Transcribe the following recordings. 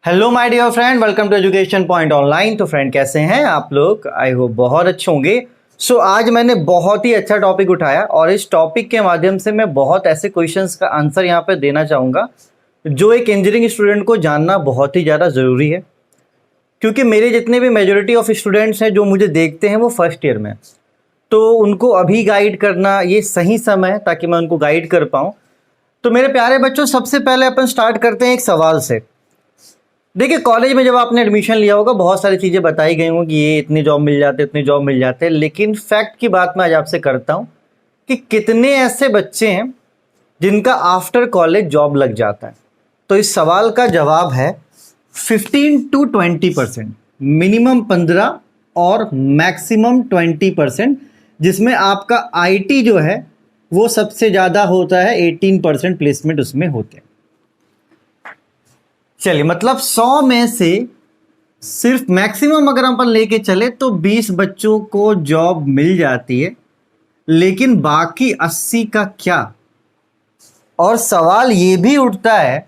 Hello my dear friend, welcome to education point online. तो friend कैसे हैं आप लोग? आई होप बहुत अच्छे होंगे। सो आज मैंने बहुत ही अच्छा टॉपिक उठाया और इस टॉपिक के माध्यम से मैं बहुत ऐसे क्वेश्चंस का आंसर यहाँ पे देना चाहूँगा जो एक इंजीनियरिंग स्टूडेंट को जानना बहुत ही ज़्यादा ज़रूरी है, क्योंकि मेरे जितने भी मेजोरिटी ऑफ स्टूडेंट्स हैं जो मुझे देखते हैं वो फर्स्ट ईयर में, तो उनको अभी गाइड करना ये सही समय है ताकि मैं उनको गाइड कर पाऊँ। तो मेरे प्यारे बच्चों, सबसे पहले अपन स्टार्ट करते हैं एक सवाल से। देखिए, कॉलेज में जब आपने एडमिशन लिया होगा बहुत सारी चीज़ें बताई गई होंगी कि ये इतने जॉब मिल जाते, इतने जॉब मिल जाते, लेकिन फैक्ट की बात मैं आज आपसे करता हूँ कि कितने ऐसे बच्चे हैं जिनका आफ्टर कॉलेज जॉब लग जाता है। तो इस सवाल का जवाब है 15 to 20%, मिनिमम 15 और मैक्सिमम 20%, जिसमें आपका आईटी जो है वो सबसे ज़्यादा होता है, 18% प्लेसमेंट उसमें होते हैं। चलिए, मतलब 100 में से सिर्फ मैक्सिमम अगर अपन लेके चले तो 20 बच्चों को जॉब मिल जाती है, लेकिन बाकी 80 का क्या? और सवाल ये भी उठता है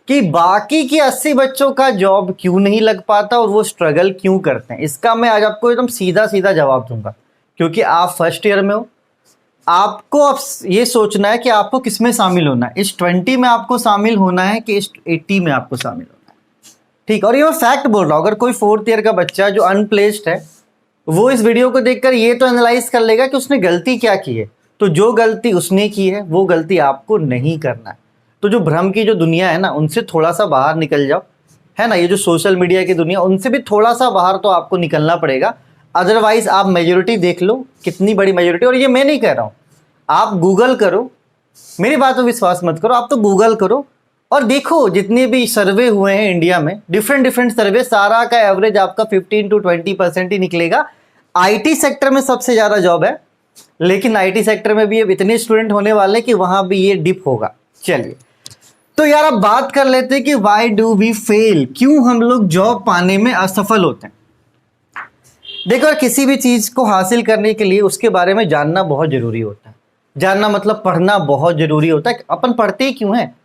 कि बाकी की 80 बच्चों का जॉब क्यों नहीं लग पाता और वो स्ट्रगल क्यों करते हैं। इसका मैं आज आपको एकदम सीधा सीधा जवाब दूंगा, क्योंकि आप फर्स्ट ईयर में हो। आपको अब ये सोचना है कि आपको किस में शामिल होना है, इस 20 में आपको शामिल होना है कि इस 80 में आपको शामिल होना है। ठीक, और ये मैं फैक्ट बोल रहा हूँ। अगर कोई फोर्थ ईयर का बच्चा जो अनप्लेस्ड है वो इस वीडियो को देखकर ये तो एनालाइज कर लेगा कि उसने गलती क्या की है, तो जो गलती उसने की है वो गलती आपको नहीं करना है। तो जो भ्रम की जो दुनिया है ना, उनसे थोड़ा सा बाहर निकल जाओ, है ना। ये जो सोशल मीडिया की दुनिया, उनसे भी थोड़ा सा बाहर तो आपको निकलना पड़ेगा। अदरवाइज आप मेजोरिटी देख लो, कितनी बड़ी मेजोरिटी। और ये मैं नहीं कह रहा हूँ, आप गूगल करो, मेरी बात पर विश्वास मत करो, आप तो गूगल करो और देखो जितने भी सर्वे हुए हैं इंडिया में, डिफरेंट सर्वे, सारा का एवरेज आपका 15 to 20% ही निकलेगा। आईटी सेक्टर में सबसे ज़्यादा जॉब है, लेकिन आईटी सेक्टर में भी अब इतने स्टूडेंट होने वाले कि वहाँ भी ये डिप होगा। चलिए, तो यार अब बात कर लेते हैं कि वाई डू वी फेल, क्यों हम लोग जॉब पाने में असफल होते हैं। देखो, किसी भी चीज़ को हासिल करने के लिए उसके बारे में जानना बहुत ज़रूरी होता है। जानना मतलब पढ़ना बहुत ज़रूरी होता है। अपन पढ़ते ही क्यों हैं?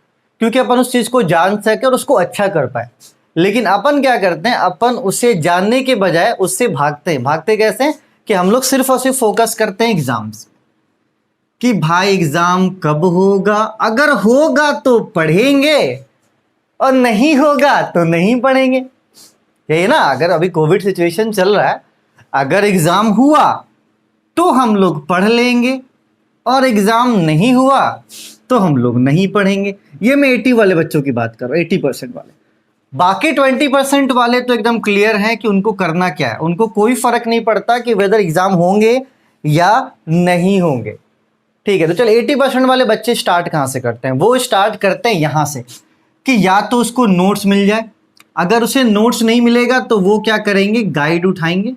क्योंकि अपन उस चीज़ को जान सके और उसको अच्छा कर पाए। लेकिन अपन क्या करते हैं, अपन उसे जानने के बजाय उससे भागते हैं। भागते कैसे हैं कि हम लोग सिर्फ और सिर्फ फोकस करते हैं एग्जाम्स, कि भाई एग्जाम कब होगा, अगर होगा तो पढ़ेंगे और नहीं होगा तो नहीं पढ़ेंगे। यही ना, अगर अभी कोविड सिचुएशन चल रहा है, अगर एग्जाम हुआ तो हम लोग पढ़ लेंगे और एग्जाम नहीं हुआ तो हम लोग नहीं पढ़ेंगे। ये मैं 80 वाले बच्चों की बात कर रहा हूँ, 80% वाले। बाकी 20% वाले तो एकदम क्लियर हैं कि उनको करना क्या है। उनको कोई फर्क नहीं पड़ता कि वेदर एग्जाम होंगे या नहीं होंगे। ठीक है, तो चल 80% वाले बच्चे स्टार्ट कहाँ से करते हैं? वो स्टार्ट करते हैं यहाँ से कि या तो उसको नोट्स मिल जाए, अगर उसे नोट्स नहीं मिलेगा तो वो क्या करेंगे, गाइड उठाएंगे।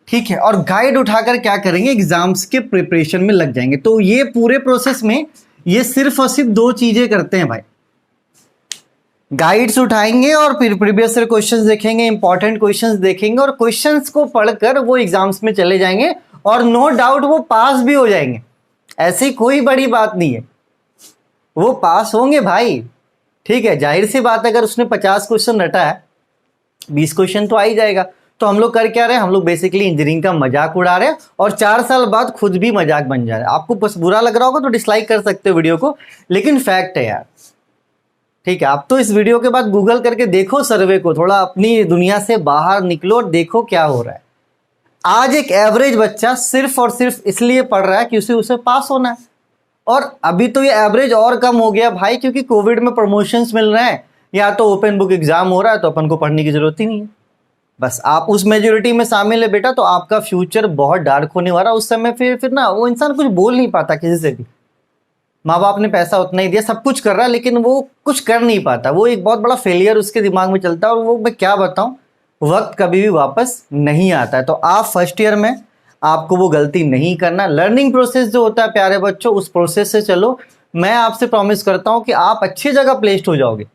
ठीक है, और गाइड उठाकर क्या करेंगे, एग्जाम्स के प्रिपरेशन में लग जाएंगे। तो ये पूरे प्रोसेस में ये सिर्फ और सिर्फ दो चीजें करते हैं भाई। गाइड्स उठाएंगे और फिर प्रीवियस ईयर क्वेश्चंस देखेंगे, इंपॉर्टेंट क्वेश्चंस देखेंगे और क्वेश्चंस को पढ़कर वो एग्जाम्स में चले जाएंगे और नो डाउट वो पास भी हो जाएंगे। ऐसी कोई बड़ी बात नहीं है, वो पास होंगे भाई। ठीक है, जाहिर सी बात, अगर उसने 50 क्वेश्चन रटा है, 20 क्वेश्चन तो आ ही जाएगा। तो हम लोग कर क्या रहे हैं, हम लोग बेसिकली इंजीनियरिंग का मजाक उड़ा रहे हैं और 4 साल बाद खुद भी मजाक बन जा रहे हैं। आपको बस बुरा लग रहा होगा तो डिसलाइक कर सकते हो वीडियो को, लेकिन फैक्ट है यार। ठीक है, आप तो इस वीडियो के बाद गूगल करके देखो सर्वे को, थोड़ा अपनी दुनिया से बाहर निकलो और देखो क्या हो रहा है। आज एक एवरेज बच्चा सिर्फ और सिर्फ इसलिए पढ़ रहा है कि उसे पास होना है। और अभी तो ये एवरेज और कम हो गया भाई, क्योंकि कोविड में प्रमोशंस मिल रहे हैं, या तो ओपन बुक एग्जाम हो रहा है, तो अपन को पढ़ने की जरूरत ही नहीं है। बस आप उस मेजोरिटी में शामिल है बेटा, तो आपका फ्यूचर बहुत डार्क होने वाला। उस समय फिर ना वो इंसान कुछ बोल नहीं पाता किसी से भी। माँ बाप ने पैसा उतना ही दिया, सब कुछ कर रहा है, लेकिन वो कुछ कर नहीं पाता। वो एक बहुत बड़ा फेलियर उसके दिमाग में चलता है। और वो मैं क्या बताऊं, वक्त कभी भी वापस नहीं आता है। तो आप फर्स्ट ईयर में आपको वो गलती नहीं करना। लर्निंग प्रोसेस जो होता है प्यारे बच्चों, उस प्रोसेस से चलो। मैं आपसे प्रॉमिस करता हूँ कि आप अच्छी जगह प्लेस्ड हो जाओगे।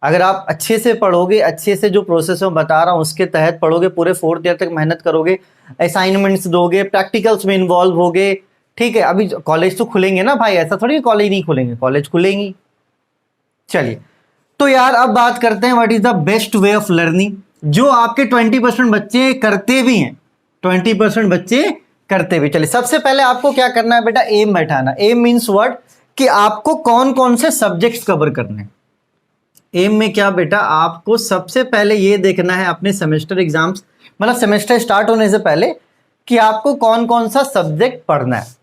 अगर आप अच्छे से पढ़ोगे, अच्छे से जो प्रोसेस मैं बता रहा हूँ उसके तहत पढ़ोगे, पूरे 4th ईयर तक मेहनत करोगे, असाइनमेंट्स दोगे, प्रैक्टिकल्स में इन्वॉल्व होगे। ठीक है, अभी कॉलेज तो खुलेंगे ना भाई, ऐसा थोड़ी कॉलेज नहीं खुलेंगे, कॉलेज खुलेंगी। चलिए, तो यार अब बात करते हैं what is the best way of learning, जो आपके 20% बच्चे करते भी हैं, 20% बच्चे करते भी। चलिए सबसे पहले आपको क्या करना है बेटा, एम बैठाना। एम मीन्स व्हाट, कि आपको कौन कौन से सब्जेक्ट्स कवर करने हैं। एम में क्या बेटा, आपको सबसे पहले ये देखना है अपने सेमेस्टर एग्जाम्स, मतलब सेमेस्टर स्टार्ट होने से पहले, कि आपको कौन कौन सा सब्जेक्ट पढ़ना है।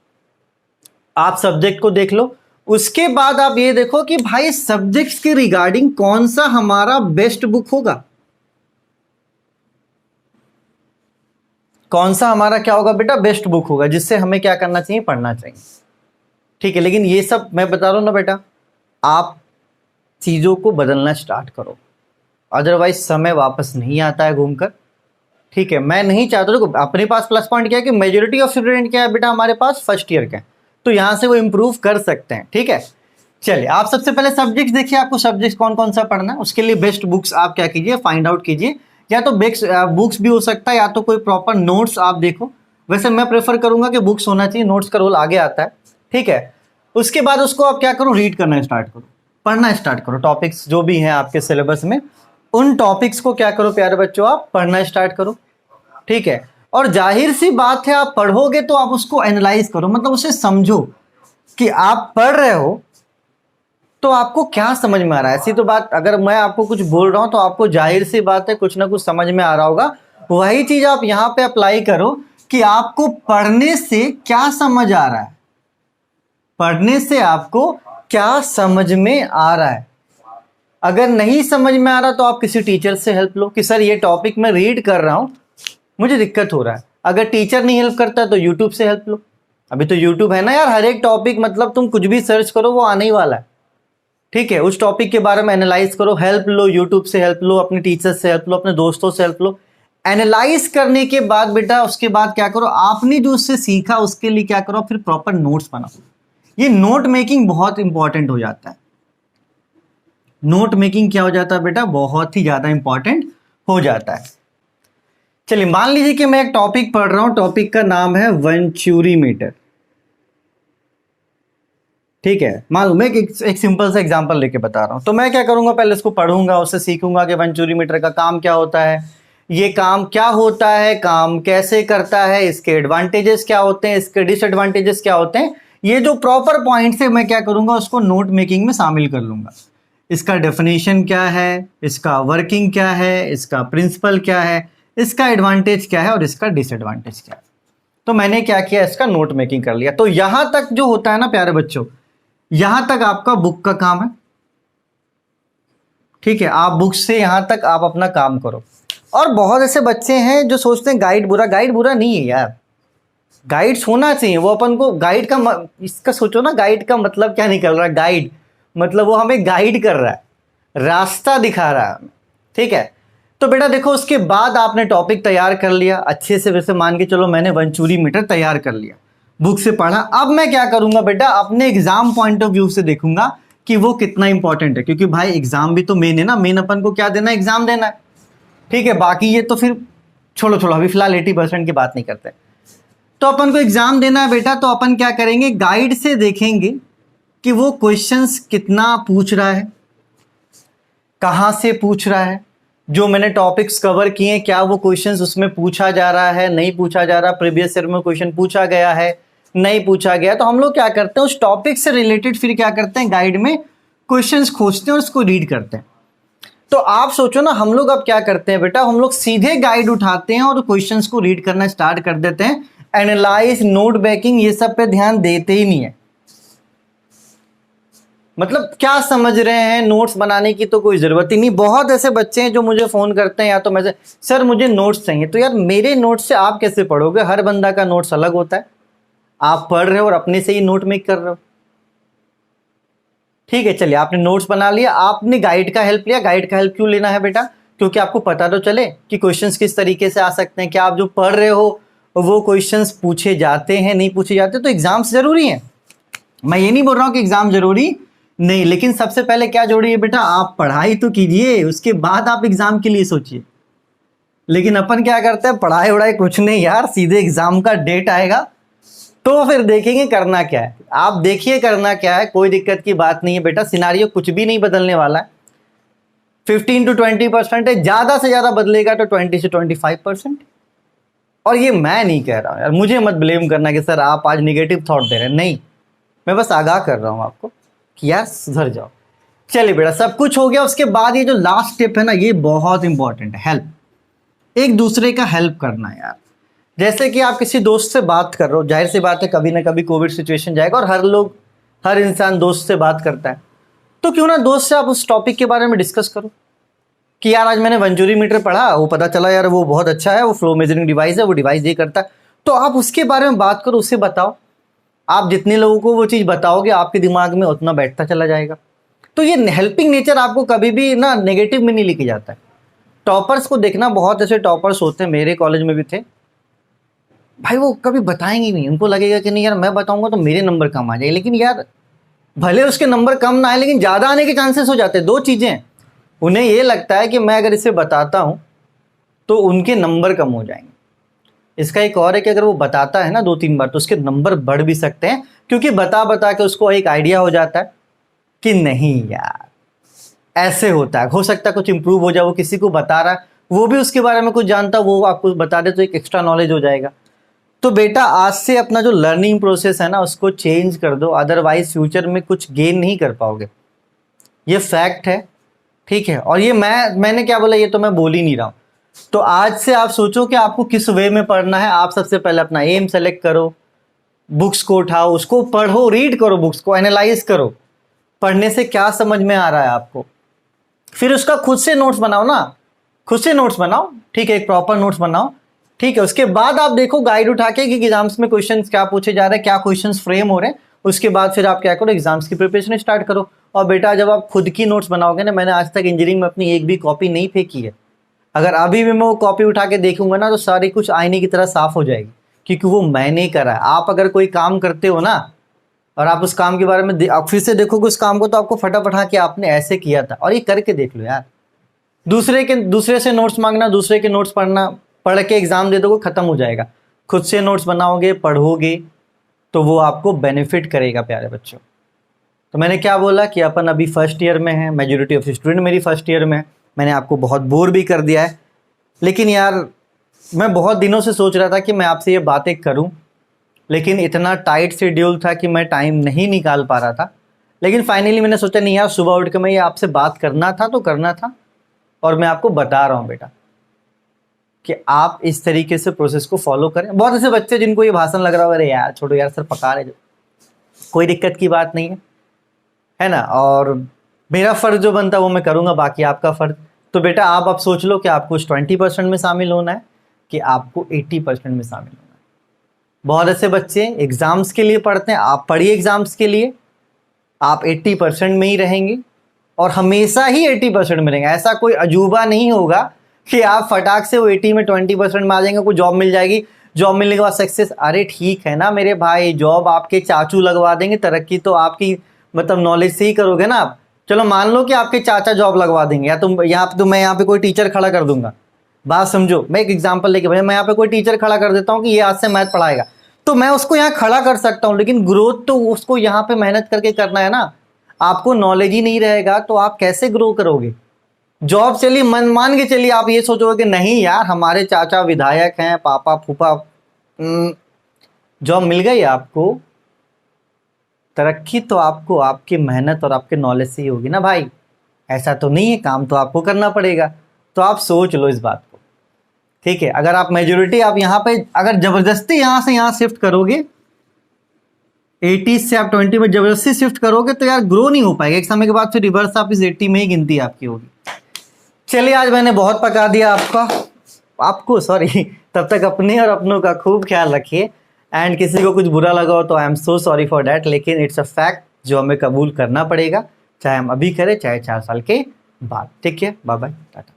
आप सब्जेक्ट को देख लो, उसके बाद आप ये देखो कि भाई सब्जेक्ट्स के रिगार्डिंग कौन सा हमारा बेस्ट बुक होगा, कौन सा हमारा क्या होगा बेटा, बेस्ट बुक होगा, जिससे हमें क्या करना चाहिए, पढ़ना चाहिए। ठीक है, लेकिन ये सब मैं बता रहा हूं ना बेटा, आप चीजों को बदलना स्टार्ट करो, अदरवाइज समय वापस नहीं आता है घूमकर। ठीक है, मैं नहीं चाहता, देखो अपने पास प्लस पॉइंट क्या है कि मेजोरिटी ऑफ स्टूडेंट क्या है बेटा, हमारे पास फर्स्ट ईयर के हैं, तो यहां से वो इंप्रूव कर सकते हैं। ठीक है, चलिए आप सबसे पहले सब्जेक्ट देखिए, आपको सब्जेक्ट कौन कौन सा पढ़ना है, उसके लिए बेस्ट बुक्स आप क्या कीजिए, फाइंड आउट कीजिए। या तो बुक्स भी हो सकता है, या तो कोई प्रॉपर नोट्स आप देखो। वैसे मैं प्रेफर करूंगा कि बुक्स होना चाहिए, नोट्स का रोल आगे आता है। ठीक है, उसके बाद उसको आप क्या करो, रीड करना स्टार्ट करो, पढ़ना स्टार्ट करो। टॉपिक्स जो भी हैं आपके सिलेबस में, उन टॉपिक्स को क्या करो प्यारे बच्चों, आप पढ़ना स्टार्ट करो। ठीक है, और जाहिर सी बात है आप पढ़ोगे तो आप उसको एनालाइज करो, मतलब उसे समझो कि आप पढ़ रहे हो तो आपको क्या समझ में आ रहा है। ऐसी तो बात, अगर मैं आपको कुछ बोल रहा हूं तो आपको जाहिर सी बात है कुछ ना कुछ समझ में आ रहा होगा। वही चीज आप यहां पे अप्लाई करो कि आपको पढ़ने से क्या समझ आ रहा है, पढ़ने से आपको क्या समझ में आ रहा है। अगर नहीं समझ में आ रहा तो आप किसी टीचर से हेल्प लो कि सर ये टॉपिक मैं रीड कर रहा हूं, मुझे दिक्कत हो रहा है। अगर टीचर नहीं हेल्प करता तो यूट्यूब से हेल्प लो, अभी तो यूट्यूब है ना यार, हर एक टॉपिक मतलब तुम कुछ भी सर्च करो वो आने ही वाला है। ठीक है, उस टॉपिक के बारे में एनालाइज करो, हेल्प लो, यूट्यूब से हेल्प लो, अपने टीचर से हेल्प लो, अपने दोस्तों से हेल्प लो। एनालाइज करने के बाद बेटा उसके बाद क्या करो, आपने जो उससे सीखा उसके लिए क्या करो, फिर प्रॉपर नोट्स बनाओ। ये नोट मेकिंग बहुत इंपॉर्टेंट हो जाता है। नोट मेकिंग क्या हो जाता है बेटा, बहुत ही ज्यादा इंपॉर्टेंट हो जाता है। चलिए मान लीजिए कि मैं एक टॉपिक पढ़ रहा हूं, टॉपिक का नाम है वेंचुरी मीटर। ठीक है, मान लो मैं एक सिंपल सा एग्जांपल लेके बता रहा हूं, तो मैं क्या करूंगा, पहले इसको पढ़ूंगा, उससे सीखूंगा कि वेंचुरी मीटर का काम क्या होता है, ये काम क्या होता है, काम कैसे करता है, इसके एडवांटेजेस क्या होते हैं, इसके डिसएडवांटेजेस क्या होते हैं। ये जो प्रॉपर पॉइंट से मैं क्या करूंगा, उसको नोट मेकिंग में शामिल कर लूंगा। इसका डेफिनेशन क्या है, इसका वर्किंग क्या है, इसका प्रिंसिपल क्या है, इसका एडवांटेज क्या है और इसका डिसएडवांटेज क्या है। तो मैंने क्या किया, इसका नोट मेकिंग कर लिया। तो यहां तक जो होता है ना प्यारे बच्चों, यहां तक आपका बुक का काम है। ठीक है, आप बुक से यहां तक आप अपना काम करो। और बहुत ऐसे बच्चे हैं जो सोचते हैं गाइड बुरा, गाइड बुरा नहीं है यार, गाइड्स होना चाहिए। वो अपन को गाइड का इसका सोचो ना, गाइड का मतलब क्या निकल रहा है, गाइड मतलब वो हमें गाइड कर रहा है, रास्ता दिखा रहा है हमें। ठीक है, तो बेटा देखो उसके बाद आपने टॉपिक तैयार कर लिया अच्छे से, वैसे मान के चलो मैंने वेंचुरी मीटर तैयार कर लिया, बुक से पढ़ा। अब मैं क्या करूंगा बेटा, अपने एग्जाम पॉइंट ऑफ व्यू से देखूंगा कि वो कितना इंपॉर्टेंट है, क्योंकि भाई एग्जाम भी तो मेन है ना, मेन अपन को क्या देना है, एग्जाम देना है। ठीक है, बाकी ये तो फिर छोड़ो छोड़ो, अभी फिलहाल 80% की बात नहीं करते। तो अपन को एग्जाम देना है बेटा, तो अपन क्या करेंगे, गाइड से देखेंगे कि वो क्वेश्चंस कितना पूछ रहा है, कहां से पूछ रहा है, जो मैंने टॉपिक्स कवर किए क्या वो क्वेश्चंस उसमें पूछा जा रहा है, नहीं पूछा जा रहा, प्रीवियस ईयर में क्वेश्चन पूछा गया है, नहीं पूछा गया। तो हम लोग क्या करते हैं, उस टॉपिक से रिलेटेड फिर क्या करते हैं, गाइड में क्वेश्चंस खोजते हैं और उसको रीड करते हैं। तो आप सोचो ना, हम लोग अब क्या करते हैं बेटा, हम लोग सीधे गाइड उठाते हैं और क्वेश्चंस को रीड करना स्टार्ट कर देते हैं। एनालाइज, नोट मेकिंग, ये सब पे ध्यान देते ही नहीं है। मतलब क्या समझ रहे हैं, नोट्स बनाने की तो कोई जरूरत ही नहीं। बहुत ऐसे बच्चे हैं जो मुझे फोन करते हैं या तो मैसेज, सर मुझे नोट्स चाहिए। तो यार मेरे नोट्स से आप कैसे पढ़ोगे, हर बंदा का नोट्स अलग होता है। आप पढ़ रहे हो और अपने से ही नोट मेक कर रहे हो। ठीक है, चलिए आपने नोट्स बना लिया, आपने गाइड का हेल्प लिया। गाइड का हेल्प क्यों लेना है बेटा, क्योंकि आपको पता तो चले कि क्वेश्चंस किस तरीके से आ सकते हैं, क्या आप जो पढ़ रहे हो वो क्वेश्चंस पूछे जाते हैं, नहीं पूछे जाते। तो एग्जाम्स जरूरी हैं, मैं ये नहीं बोल रहा हूं कि एग्जाम जरूरी नहीं, लेकिन सबसे पहले क्या जरूरी है बेटा, आप पढ़ाई तो कीजिए, उसके बाद आप एग्जाम के लिए सोचिए। लेकिन अपन क्या करते हैं, पढ़ाई वढ़ाई कुछ नहीं यार, सीधे एग्जाम का डेट आएगा तो फिर देखेंगे करना क्या है। आप देखिए करना क्या है, कोई दिक्कत की बात नहीं है बेटा, सिनारियो कुछ भी नहीं बदलने वाला है। 15 to 20% है, ज़्यादा से ज़्यादा बदलेगा तो 20 से 25%। और ये मैं नहीं कह रहा हूँ यार, मुझे मत ब्लेम करना कि सर आप आज निगेटिव थॉट दे रहे हैं, नहीं, मैं बस आगाह कर रहा हूँ आपको कि यार सुधर जाओ। चलिए बेटा, सब कुछ हो गया। उसके बाद ये जो लास्ट स्टेप है ना, ये बहुत इंपॉर्टेंट है, हेल्प। एक दूसरे का हेल्प करना यार। जैसे कि आप किसी दोस्त से बात कर रहे हो, जाहिर सी बात है कभी ना कभी कोविड सिचुएशन जाएगा और हर इंसान दोस्त से बात करता है, तो क्यों ना दोस्त से आप उस टॉपिक के बारे में डिस्कस करो कि यार आज मैंने वंजूरी मीटर पढ़ा, वो पता चला यार वो बहुत अच्छा है, वो फ्लो मेजरिंग डिवाइस है, वो डिवाइस ये करता है। तो आप उसके बारे में बात करो, उससे बताओ। आप जितने लोगों को वो चीज़ बताओगे आपके दिमाग में उतना बैठता चला जाएगा। तो ये हेल्पिंग नेचर आपको कभी भी ना नेगेटिव में नहीं लेके जाता है। टॉपर्स को देखना, बहुत ऐसे टॉपर्स होते हैं, मेरे कॉलेज में भी थे भाई, वो कभी बताएंगे नहीं। उनको लगेगा कि नहीं यार मैं बताऊंगा तो मेरे नंबर कम आ जाएंगे, लेकिन यार भले उसके नंबर कम ना आए लेकिन ज़्यादा आने के चांसेस हो जाते हैं। दो चीज़ें, उन्हें ये लगता है कि मैं अगर इसे बताता हूँ तो उनके नंबर कम हो जाएंगे। इसका एक और है कि अगर वो बताता है ना 2-3 बार तो उसके नंबर बढ़ भी सकते हैं, क्योंकि बता बता के उसको एक आइडिया हो जाता है कि नहीं यार ऐसे होता है, हो सकता है कुछ इंप्रूव हो जाए। वो किसी को बता रहा है, वो भी उसके बारे में कुछ जानता, वो आपको बता दे तो एक एक्स्ट्रा नॉलेज हो जाएगा। तो बेटा आज से अपना जो लर्निंग प्रोसेस है ना उसको चेंज कर दो, अदरवाइज फ्यूचर में कुछ गेन नहीं कर पाओगे। ये फैक्ट है, ठीक है। और ये मैंने क्या बोला, ये तो मैं बोल ही नहीं रहा हूँ। तो आज से आप सोचो कि आपको किस वे में पढ़ना है। आप सबसे पहले अपना एम सेलेक्ट करो, बुक्स को उठाओ, उसको पढ़ो, रीड करो, बुक्स को एनालाइज करो, पढ़ने से क्या समझ में आ रहा है आपको। फिर उसका खुद से नोट्स बनाओ ना, खुद से नोट्स बनाओ, ठीक है, एक प्रॉपर नोट्स बनाओ, ठीक है। उसके बाद आप देखो गाइड उठा के कि एग्जाम्स में क्वेश्चंस क्या पूछे जा रहे हैं, क्या क्वेश्चंस फ्रेम हो रहे हैं। उसके बाद फिर आप क्या करो, एग्जाम्स की प्रिपरेशन स्टार्ट करो। और बेटा जब आप खुद की नोट्स बनाओगे ना, मैंने आज तक इंजीनियरिंग में अपनी एक भी कॉपी नहीं फेंकी है। अगर अभी भी मैं वो कॉपी उठा के देखूंगा ना तो सारी कुछ आईने की तरह साफ हो जाएगी, क्योंकि वो मैंने करा है। आप अगर कोई काम करते हो ना और आप उस काम के बारे में आप फिर से देखोगे उस काम को, तो आपको फटाफट हाँ कि आपने ऐसे किया था, और ये करके देख लो यार। दूसरे से नोट्स मांगना, दूसरे के नोट्स पढ़ना, पढ़ के एग्जाम दे दोगे, खत्म हो जाएगा। खुद से नोट्स बनाओगे, पढ़ोगे, तो वो आपको बेनिफिट करेगा प्यारे बच्चों। तो मैंने क्या बोला कि अपन अभी फर्स्ट ईयर में है, मेजॉरिटी ऑफ स्टूडेंट मेरी फर्स्ट ईयर में है। मैंने आपको बहुत बोर भी कर दिया है, लेकिन यार मैं बहुत दिनों से सोच रहा था कि मैं आपसे ये बातें करूं, लेकिन इतना टाइट शेड्यूल था कि मैं टाइम नहीं निकाल पा रहा था। लेकिन फाइनली मैंने सोचा नहीं यार, सुबह उठ के मैं ये आपसे बात करना था तो करना था। और मैं आपको बता रहा हूँ बेटा कि आप इस तरीके से प्रोसेस को फॉलो करें। बहुत ऐसे बच्चे जिनको ये भाषण लग रहा हो, अरे यार छोड़ो यार सर पका रहे, कोई दिक्कत की बात नहीं है ना। और मेरा फ़र्ज़ जो बनता है वो मैं करूँगा, बाकी आपका फ़र्ज़। तो बेटा आप अब सोच लो कि आपको उस 20% में शामिल होना है कि आपको 80% में शामिल होना है। बहुत ऐसे बच्चे एग्ज़ाम्स के लिए पढ़ते हैं, आप पढ़िए एग्ज़ाम्स के लिए, आप 80% में ही रहेंगे और हमेशा ही 80% में रहेंगे। ऐसा कोई अजूबा नहीं होगा कि आप फटाक से वो 80 में 20% में आ जाएंगे, कोई जॉब मिल जाएगी, जॉब मिलने के बाद सक्सेस। अरे ठीक है ना मेरे भाई, जॉब आपके चाचू लगवा देंगे, तरक्की तो आपकी मतलब नॉलेज से ही करोगे ना आप। चलो मान लो कि आपके चाचा जॉब लगवा देंगे, या तुम यहाँ पे, तो मैं यहाँ पे कोई टीचर खड़ा कर दूंगा। बात समझो, मैं एक एग्जांपल लेके भैया, मैं यहाँ पे कोई टीचर खड़ा कर देता हूँ कि ये आज से मैथ पढ़ाएगा, तो मैं उसको यहाँ खड़ा कर सकता हूँ, लेकिन ग्रोथ तो उसको यहाँ पे मेहनत करके करना है ना। आपको नॉलेज ही नहीं रहेगा तो आप कैसे ग्रो करोगे। जॉब चलिए मान के चलिए, आप ये सोचोगे कि नहीं यार हमारे चाचा विधायक हैं, पापा फूफा, जॉब मिल गई आपको, तरक्की तो आपको आपकी मेहनत और आपके नॉलेज से ही होगी ना भाई। ऐसा तो नहीं है, काम तो आपको करना पड़ेगा। तो आप सोच लो इस बात को, ठीक है। अगर आप मेजोरिटी आप यहाँ पे अगर ज़बरदस्ती यहाँ से यहाँ शिफ्ट करोगे, 80 से आप 20 में ज़बरदस्ती शिफ्ट करोगे तो यार ग्रो नहीं हो पाएगा। एक समय के बाद फिर रिवर्स आप इस 80 में ही गिनती आपकी होगी। चलिए आज मैंने बहुत पका दिया आपको सॉरी। तब तक अपने और अपनों का खूब ख्याल रखिए, एंड किसी को कुछ बुरा लगा हो तो I am so sorry for that, लेकिन इट्स अ फैक्ट जो हमें कबूल करना पड़ेगा, चाहे हम अभी करें चाहे 4 साल के बाद। ठीक है, बाय बाय, टाटा।